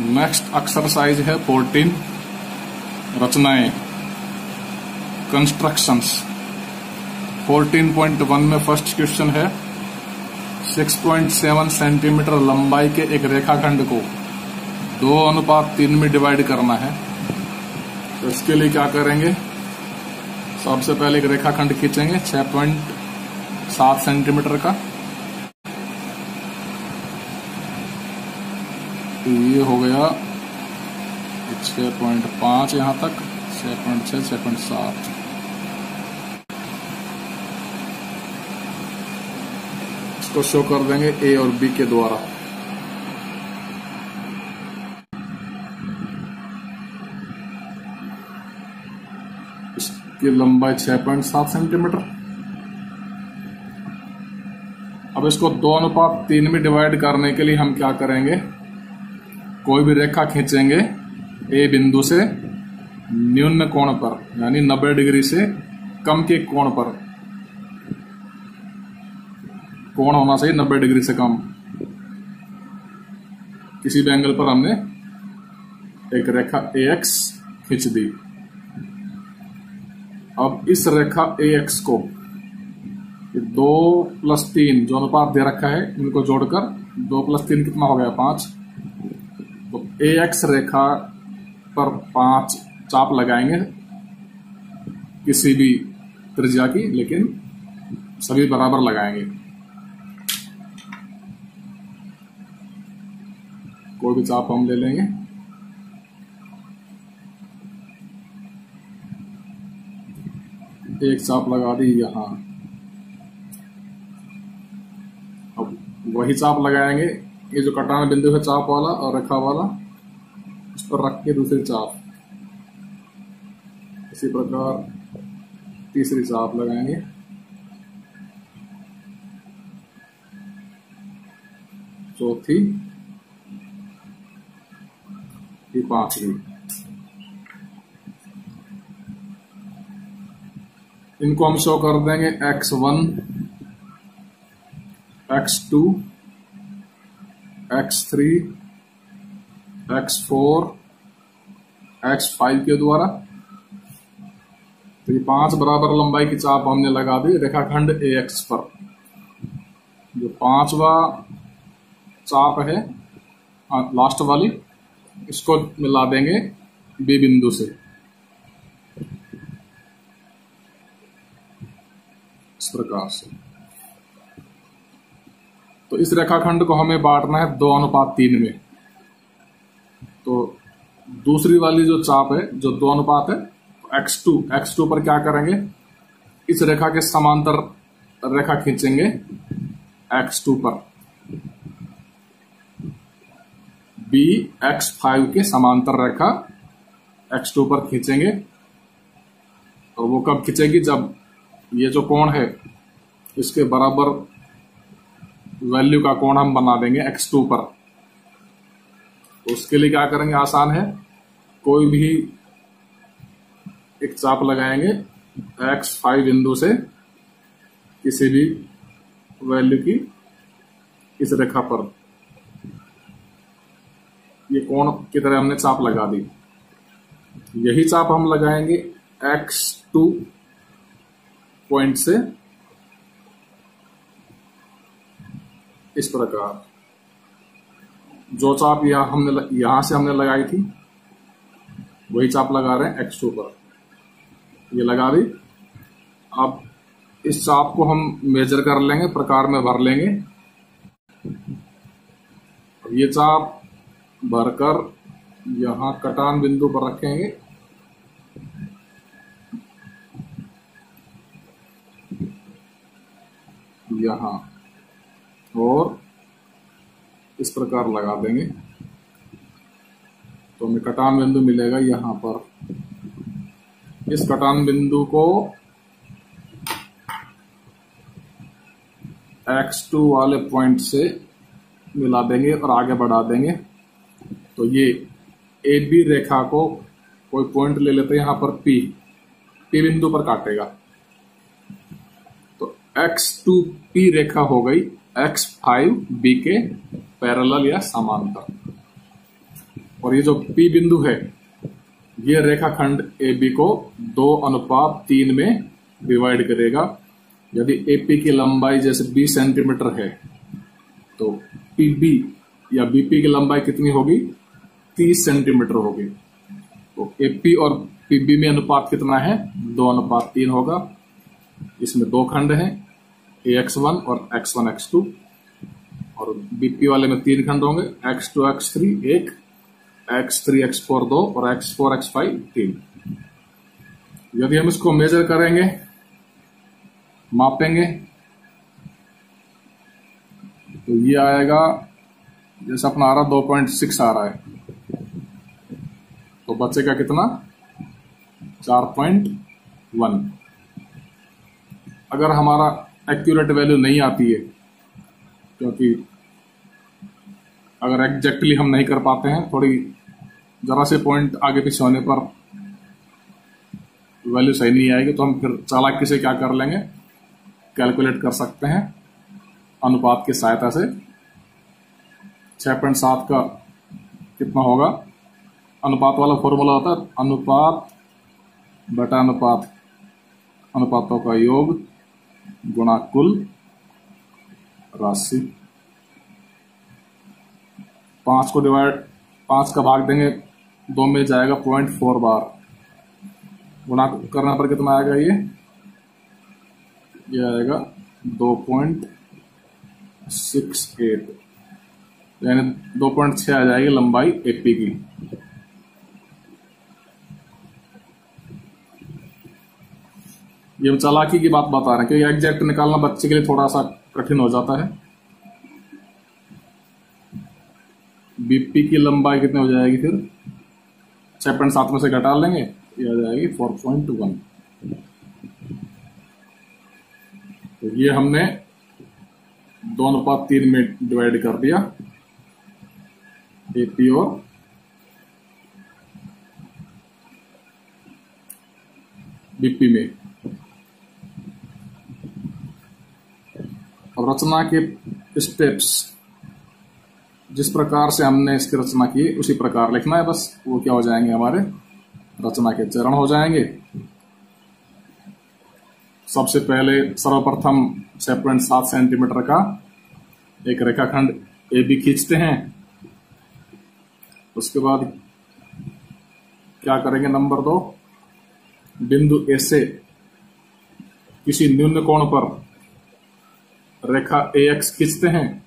Next exercise है 14 रचनाएं constructions. 14.1 में फर्स्ट क्वेश्चन है 6.7 सेंटीमीटर लंबाई के एक रेखाखंड को 2:3 में डिवाइड करना है। तो इसके लिए क्या करेंगे, सबसे पहले एक रेखाखंड खींचेंगे 6.7 सेंटीमीटर का। तो ये हो गया 6.5 यहां तक, 6.6, 6.7। इसको शो कर देंगे ए और बी के द्वारा। इसकी लंबाई 6.7 सेंटीमीटर। अब इसको 2:3 में डिवाइड करने के लिए हम क्या करेंगे, कोई भी रेखा खींचेंगे ए बिंदु से न्यून कोण पर, यानी 90 डिग्री से कम के कोण पर। कोण होना चाहिए 90 डिग्री से कम। किसी भी एंगल पर हमने एक रेखा AX खींच दी। अब इस रेखा AX को 2+3 जो अनुपात दे रखा है, इनको जोड़कर 2+3 कितना हो गया, 5। तो AX रेखा पर 5 चाप लगाएंगे किसी भी त्रिज्या की, लेकिन सभी बराबर लगाएंगे। कोई भी चाप हम ले लेंगे। एक चाप लगा दी यहां। अब वही चाप लगाएंगे, ये जो कटान बिंदु है चाप वाला और रेखा वाला, उस पर रख के दूसरी चाप। इसी प्रकार तीसरी चाप लगाएंगे। चौथी, ये 5वीं। इनको हम शो कर देंगे X1, X2, X3, X4, X5 के द्वारा। तो ये 5 बराबर लंबाई की चाप हमने लगा दी रेखाखंड AX पर। जो 5वां चाप है लास्ट वाली, इसको मिला देंगे B बिंदु से, इस प्रकार से। तो इस रेखाखंड को हमें बांटना है 2:3 में। तो दूसरी वाली जो चाप है, जो 2 अनुपात है, X2 पर क्या करेंगे, इस रेखा के समांतर रेखा खींचेंगे X2 पर। B X5 के समांतर रेखा X2 पर खींचेंगे। और वो कब खींचेगी, जब ये जो कोण है इसके बराबर वैल्यू का कोण हम बना देंगे X2 पर। तो उसके लिए क्या करेंगे, आसान है। कोई भी एक चाप लगाएंगे X5 बिंदु से किसी भी वैल्यू की इस रेखा पर। ये कोण की तरह हमने चाप लगा दी। यही चाप हम लगाएंगे X2 पॉइंट से, इस प्रकार। जो चाप यहां से हमने लगाई थी, वही चाप लगा रहे हैं X2 पर। ये लगा दी। अब इस चाप को हम मेजर कर लेंगे, प्रकार में भर लेंगे। अब ये चाप भरकर यहां कटान बिंदु पर रखेंगे। यहां और इस प्रकार लगा देंगे। तो हमें कटान बिंदु मिलेगा यहां पर। इस कटान बिंदु को X2 वाले पॉइंट से मिला देंगे और आगे बढ़ा देंगे। तो ये AB रेखा को कोई पॉइंट ले लेते हैं यहां पर P बिंदु पर काटेगा। तो X2P रेखा हो गई X5B के पैरेलल या समांतर। और ये जो P बिंदु है ये रेखाखंड AB को 2:3 में डिवाइड करेगा। यदि AP की लंबाई जैसे 20 सेंटीमीटर है तो PB या BP की लंबाई कितनी होगी? 30 सेंटीमीटर होगी। तो AP और PB में अनुपात कितना है? 2:3 होगा। इसमें दो खंड हैं, AX1 और X1 X2, और BP वाले में तीन खंड होंगे, X2 X3 एक, X3 X4 दो और X4 X5 तीन। यदि हम इसको मेजर करेंगे, मापेंगे, तो ये आएगा जैसे अपना आ रहा 2.6 आ रहा है, तो बचेगा कितना? 4.1। अगर हमारा एक्यूरेट वैल्यू नहीं आती है, क्योंकि अगर एग्जैक्टली हम नहीं कर पाते हैं, थोड़ी जरा से पॉइंट आगे पीछे होने पर वैल्यू सही नहीं आएगी, तो हम फिर चालाकी से क्या कर लेंगे, कैलकुलेट कर सकते हैं अनुपात की सहायता से। 6.7 का कितना होगा? अनुपात वाला फॉर्मूला होता है अनुपात बटा अनुपात, अनुपातों का योग गुणा कुल राशि। 5 का भाग देंगे 2 में जाएगा 0.4 बार, गुणा करने पर कितना आएगा? ये आएगा 2.68, यानी 2.6 आ जाएगी लंबाई AP की। ये हम चालाकी की बात बता रहे हैं, क्योंकि एग्जैक्ट निकालना बच्चे के लिए थोड़ा सा कठिन हो जाता है। BP की लंबाई कितनी हो जाएगी फिर? 6.7 में से घटा लेंगे, ये आ जाएगी 4.1। तो ये हमने 2:3 में डिवाइड कर दिया AP और BP में। और रचना के स्टेप्स, जिस प्रकार से हमने इसकी रचना की उसी प्रकार लिखना है, बस वो क्या हो जाएंगे, हमारे रचना के चरण हो जाएंगे। सबसे पहले सर्वप्रथम 6.7 सेंटीमीटर का एक रेखाखंड AB खींचते हैं। उसके बाद क्या करेंगे? नंबर 2, बिंदु A से किसी न्यून कोण पर रेखा AX खींचते हैं।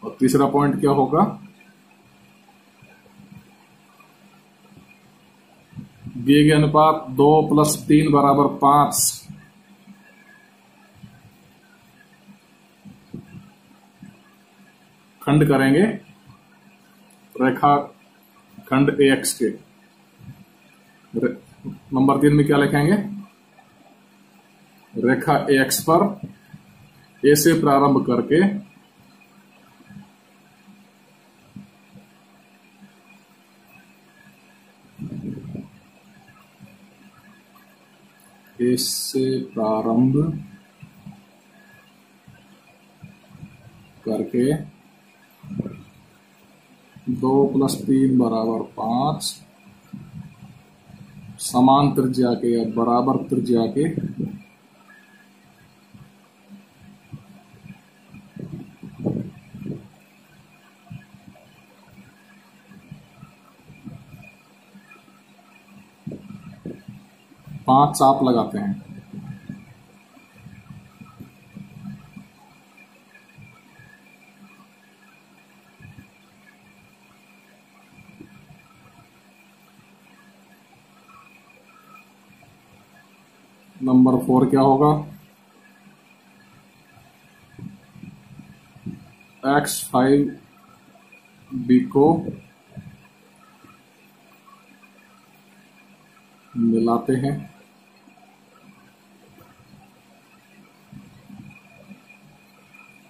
और तीसरा पॉइंट क्या होगा? दिए गए अनुपात 2 + 3 = 5 खंड करेंगे रेखा खंड AX के। नंबर 3 में क्या लिखेंगे? रेखा AX पर A से प्रारंभ करके A से प्रारंभ करके 2 + 3 = 5 समान त्रिज्या के या बराबर त्रिज्या के पांच चाप लगाते हैं। नंबर 4 क्या होगा? X5B को मिलाते हैं।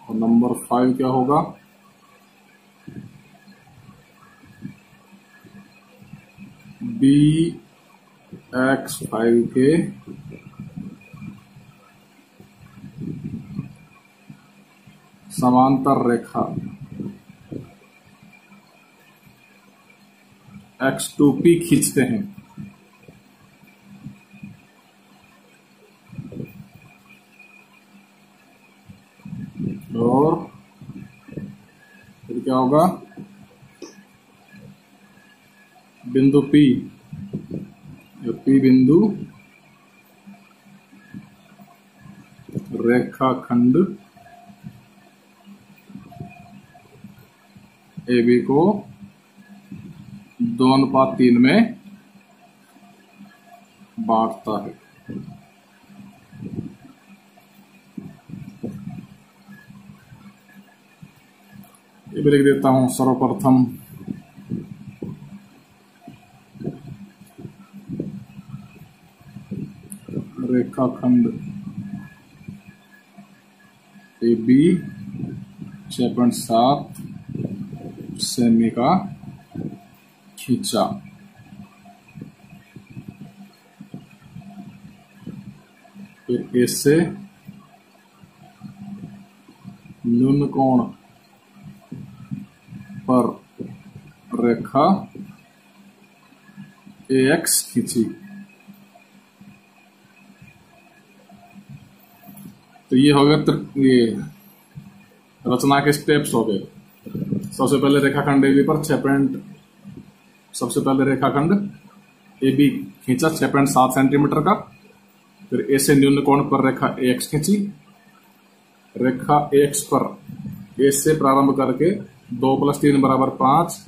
और नंबर 5 क्या होगा? BX5 के समांतर रेखा X2P खींचते हैं, और फिर क्या होगा, बिंदु P, जो P बिंदु रेखाखंड AB को 2:3 में बांटता है। ये भी लिख देता हूं। सर्वप्रथम रेखाखंड AB 6.7 सेमी का खींचा। फिर इससे न्यून कोण पर रेखा AX खींची। तो ये हो गया, ये रचना के स्टेप्स हो गए। सबसे पहले रेखाखंड AB पर सबसे पहले रेखाखंड AB खींचा 6.7 सेंटीमीटर का। फिर A से न्यून कोण पर रेखा AX खींची। रेखा AX पर A से प्रारंभ करके 2 + 3 = 5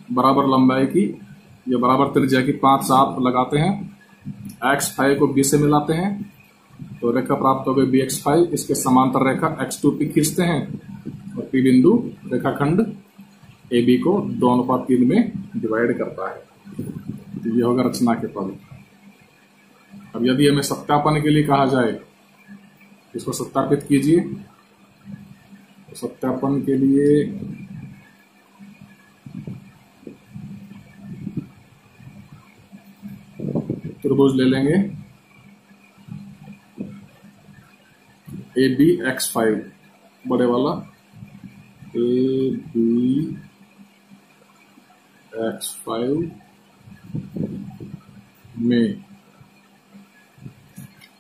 बराबर लंबाई की या बराबर त्रिज्या की 5 चाप लगाते हैं। X5 को B से मिलाते हैं तो रेखा प्राप्त हो गई BX5। इसके समांतर रेखा X2P खींचते हैं और P बिंदु रेखाखंड AB को 2:3 में डिवाइड करता है। तो ये होगा रचना के पद। अब यदि हमें सत्यापन के लिए कहा जाए, इसको सत्यापित कीजिए। तो सत्यापन के लिए त्रिभुज ले लेंगे ABX5, बड़े वाला ABX5 में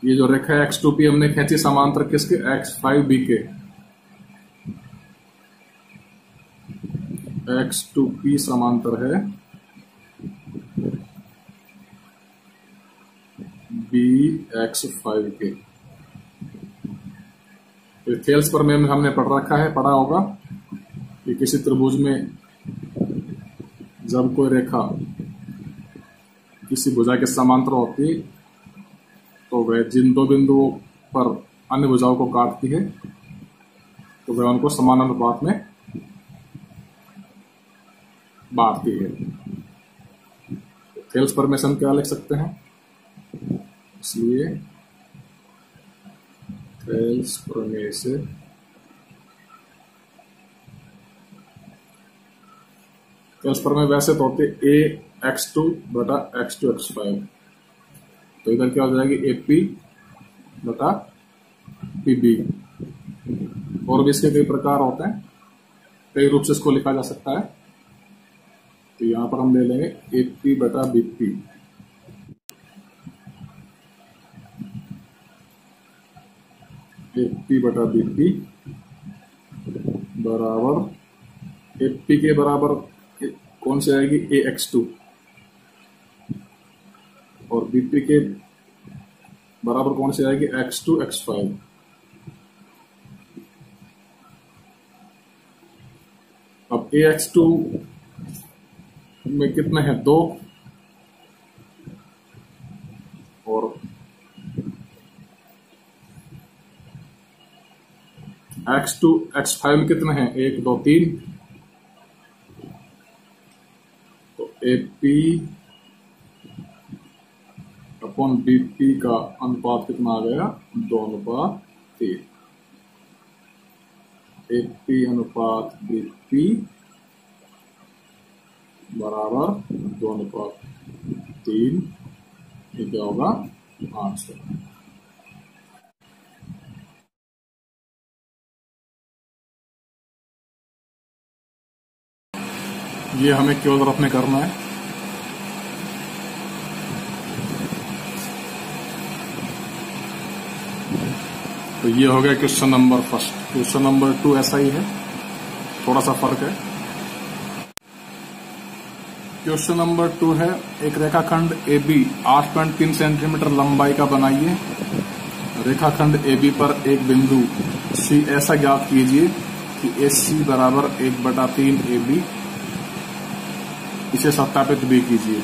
ये जो रेखा X2P हमने खींची समांतर किसके, X5B के। X2P समांतर है BX5 के। तो थेल्स प्रमेय में हमने पढ़ा होगा कि किसी त्रिभुज में जब कोई रेखा किसी भुजा के समांतर होती है तो वह जिन दो बिंदुओं पर अन्य भुजाओं को काटती है तो वह उनको समान अनुपात में बांटती है। थेल्स प्रमेय से हम क्या लिख सकते हैं, इसलिए थेल्स प्रमेय से थेल्स प्रमेय वैसे तो होते AX2 बटा X2X5। तो इधर क्या हो जाएगी AP बटा PB। और भी इसके कई प्रकार होते हैं, कई रूप से इसको लिखा जा सकता है। तो यहां पर हम ले लेंगे AP बटा BP। AP बटा BP बराबर AP के बराबर कौन सी आएगी, AX2, और BP के बराबर कौन सी आएगी, X2X5। अब AX2 में कितने हैं, 2, और X2X5 में कितने हैं, 1 2 3। तो AP अपॉन BP का अनुपात कितना आ गया, 2:3। AP अनुपात BP बराबर 2:3। ये क्या होगा, आंसर। ये हमें केवल तरफ में करना है। तो ये हो गया question number first. Question number 2 ऐसा ही है, थोड़ा सा फर्क है। क्वेश्चन नंबर 2 है, एक रेखाखंड AB 8.3 सेंटीमीटर लंबाई का बनाइए। रेखाखंड AB पर एक बिंदु C ऐसा ज्ञात कीजिए कि AC बराबर 1/3 AB। इसे सत्यापित भी कीजिए।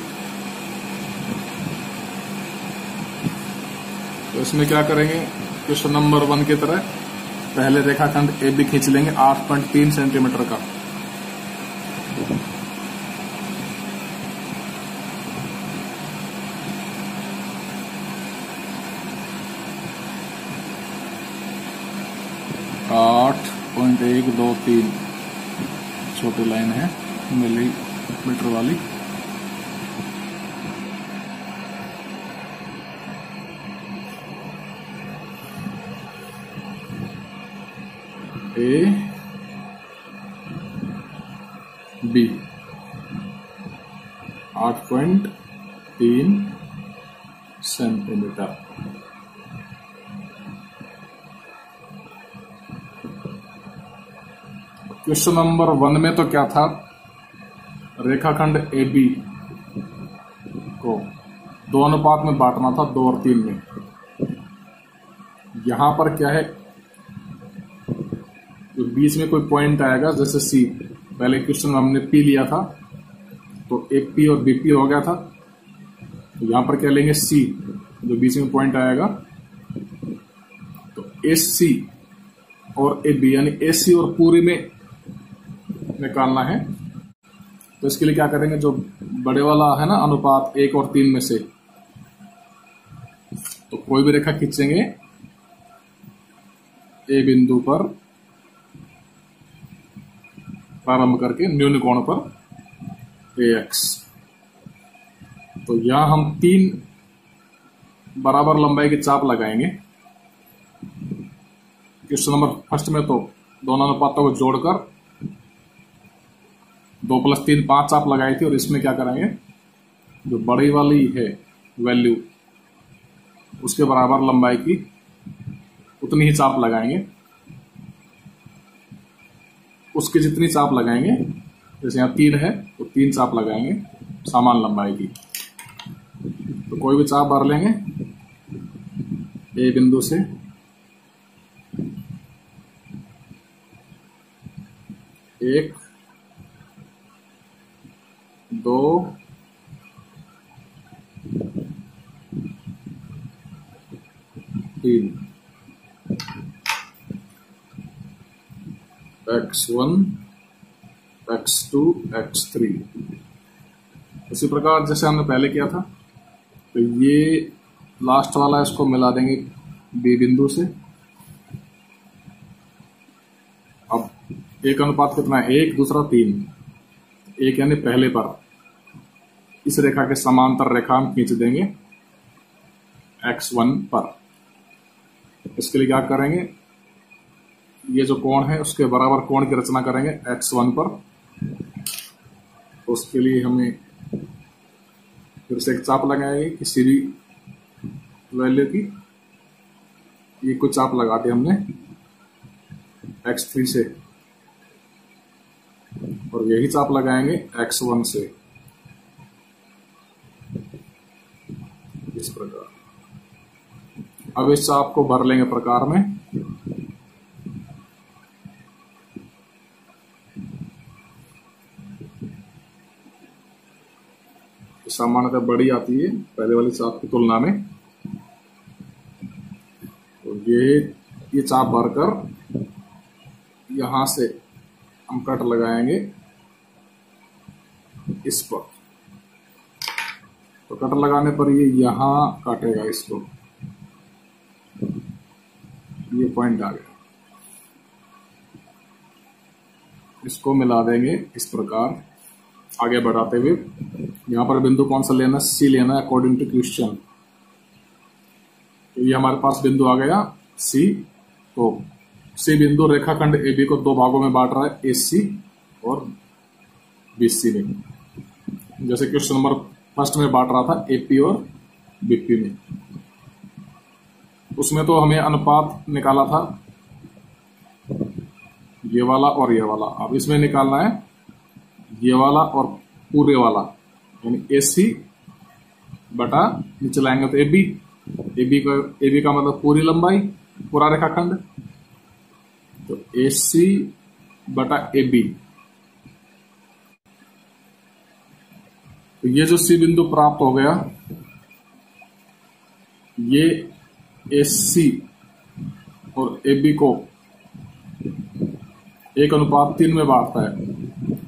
तो इसमें क्या करेंगे, क्वेश्चन नंबर 1 की तरह पहले रेखाखंड AB खींच लेंगे 8.3 सेंटीमीटर का। आठ 8.123 छोटी लाइन है मिलीमीटर वाली। A B 8.3 centimetre. Question number 1 में तो क्या था, रेखाखंड AB को 2 अनुपात में बांटना था, 2 और 3 में। यहां पर क्या है, तो बीच में कोई पॉइंट आएगा, जैसे C, पहले क्वेश्चन में हमने P लिया था तो एक P और BP हो गया था। तो यहां पर क्या लेंगे, C, जो बीच में पॉइंट आएगा। तो AC और AB यानी AC और पूरी में निकालना है। तो इसके लिए क्या करेंगे, जो बड़े वाला है ना अनुपात 1 और 3 में से, तो कोई भी रेखा खींचेंगे A बिंदु पर प्रारंभ करके न्यून कोण पर AX। तो यहां हम 3 बराबर लंबाई की चाप लगाएंगे। क्वेश्चन नंबर फर्स्ट में तो दोनों अनुपातों को जोड़कर 2 + 3 5 चाप लगाई थी, और इसमें क्या करेंगे, जो बड़ी वाली है वैल्यू उसके बराबर लंबाई की उतनी ही चाप लगाएंगे। उसकी जितनी चाप लगाएंगे, जैसे यहाँ 3 है तो 3 चाप लगाएंगे समान लंबाई की। तो कोई भी चाप भर लेंगे A बिंदु से। 1 2 3 X1 X2 X3। इसी प्रकार जैसे हमने पहले किया था, तो ये लास्ट वाला इसको मिला देंगे B बिंदु से। अब एक अनुपात कितना है, 1, दूसरा 3। 1 यानी पहले पर इस रेखा के समांतर रेखा हम खींच देंगे X1 पर। इसके लिए क्या करेंगे, ये जो कोण है उसके बराबर कोण की रचना करेंगे X1 पर। तो उसके लिए हमें फिर से एक चाप लगाएंगे किसी भी वैल्यू की। ये कुछ चाप लगा दी हमने X3 से, और यही चाप लगाएंगे X1 से, इस प्रकार। अब इस चाप को भर लेंगे प्रकार में। सामान्यतः बड़ी आती है पहले वाली चाप की तुलना में। तो ये चाप भरकर यहां से हम कट लगाएंगे इस पर। तो कट लगाने पर ये यहां काटेगा इसको, ये पॉइंट आ गया। इसको मिला देंगे इस प्रकार आगे बढ़ाते हुए। यहां पर बिंदु कौन सा लेना, C लेना है अकॉर्डिंग टू क्वेश्चन। तो ये हमारे पास बिंदु आ गया C। तो C बिंदु रेखाखंड AB को 2 भागों में बांट रहा है, AC और बीसी में। जैसे क्वेश्चन नंबर फर्स्ट में बांट रहा था एपी और बीपी में, उसमें तो हमें अनुपात निकाला था ये वाला और ये वाला। अब इसमें निकालना है ये वाला और पूरे वाला, यानी एसी बटा नीचे लाएंगे तो एबी। एबी का मतलब पूरी लंबाई, पूरा रेखाखंड, तो एसी बटा एबी। तो ये जो सी बिंदु प्राप्त हो गया, ये एसी और एबी को 1:3 में बांटता है।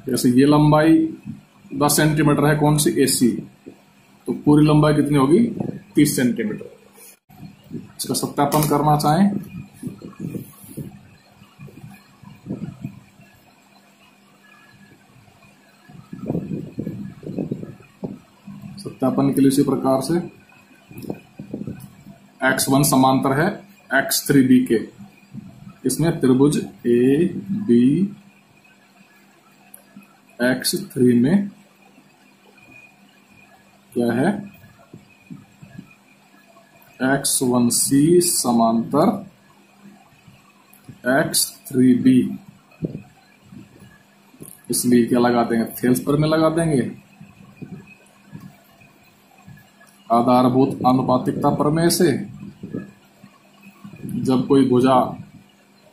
जैसे ये लंबाई 10 सेंटीमीटर है, कौन सी, एसी, तो पूरी लंबाई कितनी होगी, 30 सेंटीमीटर। इसका सत्यापन करना चाहें सत्यापन के लिए इसी प्रकार से x1 समांतर है x3b के, इसमें त्रिभुज ए बी x3 में क्या है, x1c समांतर x3b। इसलिए क्या लगा देंगे, थेल्स पर में लगा देंगे आधारभूत आनुपातिकता प्रमेय से। जब कोई भुजा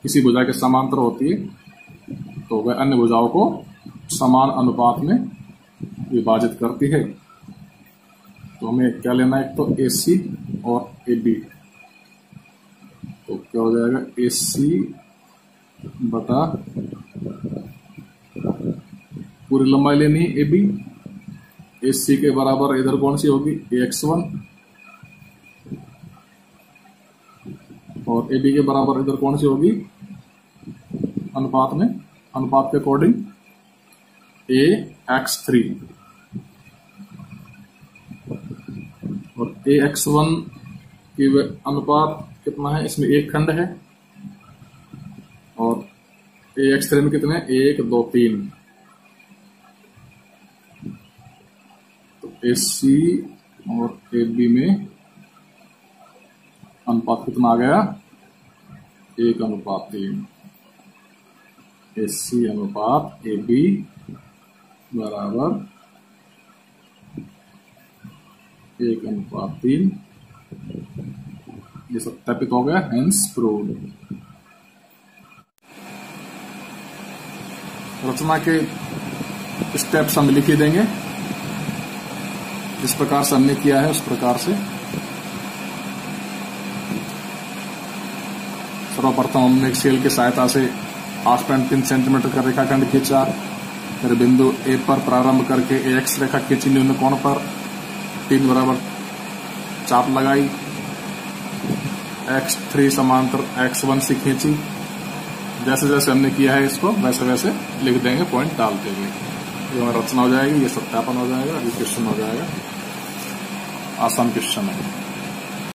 किसी भुजा के समांतर होती है तो वह अन्य भुजाओं को समान अनुपात में विभाजित करती है। तो हमें क्या लेना है, एक तो एसी और एबी, तो क्या हो जाएगा, एसी बटा पूरी लंबाई लेनी है एबी। एसी के बराबर इधर कौन सी होगी, x1, और एबी के बराबर इधर कौन सी होगी, अनुपात में, अनुपात के अकॉर्डिंग ax3, और ax1 की अनुपात कितना है, इसमें एक खंड है, और ax3 में कितने, 1 2 3। तो एसी और एबी में अनुपात कितना आ गया, 1:3। एसी अनुपात एबी बराबर 1:3। ये सत्यापित हो गया, हेंस प्रूव्ड। रचना के स्टेप्स हम लिख ही देंगे, जिस प्रकार से हमने किया है उस प्रकार से। सर्वप्रथम हमने एक स्केल की सहायता से 8.3 सेंटीमीटर का रेखाखंड खींचा, फिर बिंदु ए पर प्रारंभ करके एक्स रेखा खींची, न्यून कोण पर 3 बराबर चाप लगाई, x3 समांतर x1 से खींची। जैसे जैसे हमने किया है इसको वैसे वैसे लिख देंगे पॉइंट डालते हुए। ये हमारी रचना हो जाएगी, ये सत्यापन हो जाएगा, ये क्वेश्चन हो जाएगा, आसान क्वेश्चन है।